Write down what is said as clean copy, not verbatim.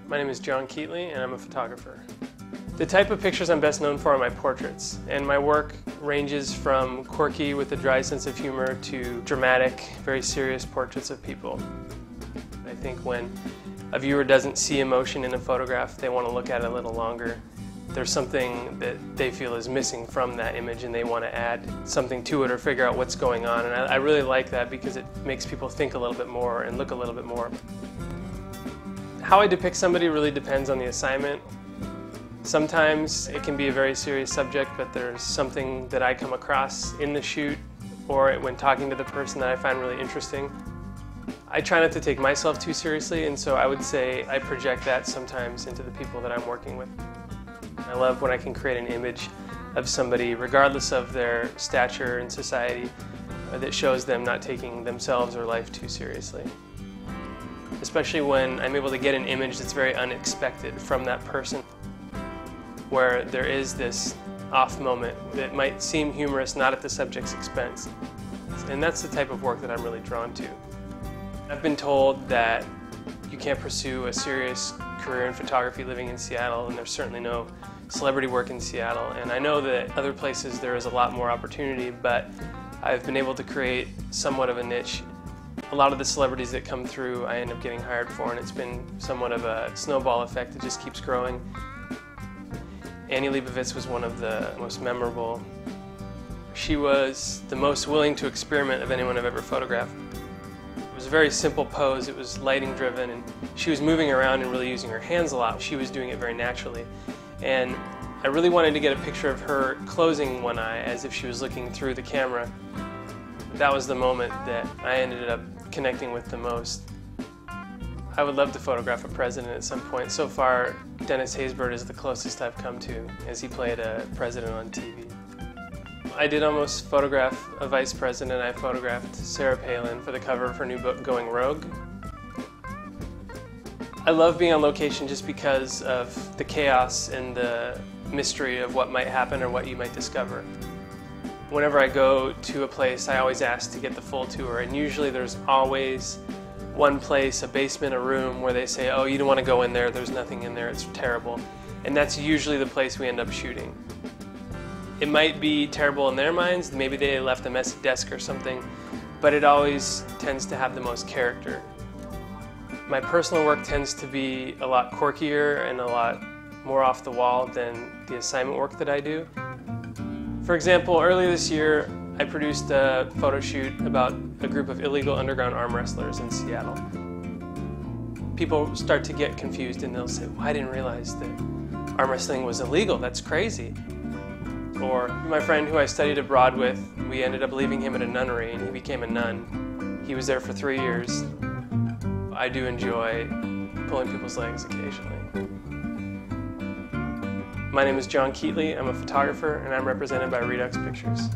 My name is John Keatley and I'm a photographer. The type of pictures I'm best known for are my portraits, and my work ranges from quirky with a dry sense of humor to dramatic, very serious portraits of people. I think when a viewer doesn't see emotion in a photograph, they want to look at it a little longer. There's something that they feel is missing from that image and they want to add something to it or figure out what's going on, and I really like that because it makes people think a little bit more and look a little bit more. How I depict somebody really depends on the assignment. Sometimes it can be a very serious subject, but there's something that I come across in the shoot or when talking to the person that I find really interesting. I try not to take myself too seriously, and so I would say I project that sometimes into the people that I'm working with. I love when I can create an image of somebody, regardless of their stature in society, that shows them not taking themselves or life too seriously. Especially when I'm able to get an image that's very unexpected from that person, where there is this off moment that might seem humorous, not at the subject's expense. And that's the type of work that I'm really drawn to. I've been told that you can't pursue a serious career in photography living in Seattle, and there's certainly no celebrity work in Seattle. And I know that other places there is a lot more opportunity, but I've been able to create somewhat of a niche. A lot of the celebrities that come through I end up getting hired for, and it's been somewhat of a snowball effect that just keeps growing. Annie Leibovitz was one of the most memorable. She was the most willing to experiment of anyone I've ever photographed. It was a very simple pose, it was lighting driven, and she was moving around and really using her hands a lot. She was doing it very naturally. And I really wanted to get a picture of her closing one eye as if she was looking through the camera. That was the moment that I ended up connecting with the most. I would love to photograph a president at some point. So far, Dennis Haysbert is the closest I've come to, as he played a president on TV. I did almost photograph a vice president. I photographed Sarah Palin for the cover of her new book, Going Rogue. I love being on location just because of the chaos and the mystery of what might happen or what you might discover. Whenever I go to a place, I always ask to get the full tour, and usually there's always one place, a basement, a room, where they say, oh, you don't want to go in there, there's nothing in there, it's terrible. And that's usually the place we end up shooting. It might be terrible in their minds, maybe they left a messy desk or something, but it always tends to have the most character. My personal work tends to be a lot quirkier and a lot more off the wall than the assignment work that I do. For example, earlier this year, I produced a photo shoot about a group of illegal underground arm wrestlers in Seattle. People start to get confused and they'll say, well, I didn't realize that arm wrestling was illegal, that's crazy. Or my friend who I studied abroad with, we ended up leaving him at a nunnery and he became a nun. He was there for 3 years. I do enjoy pulling people's legs occasionally. My name is John Keatley, I'm a photographer, and I'm represented by Redux Pictures.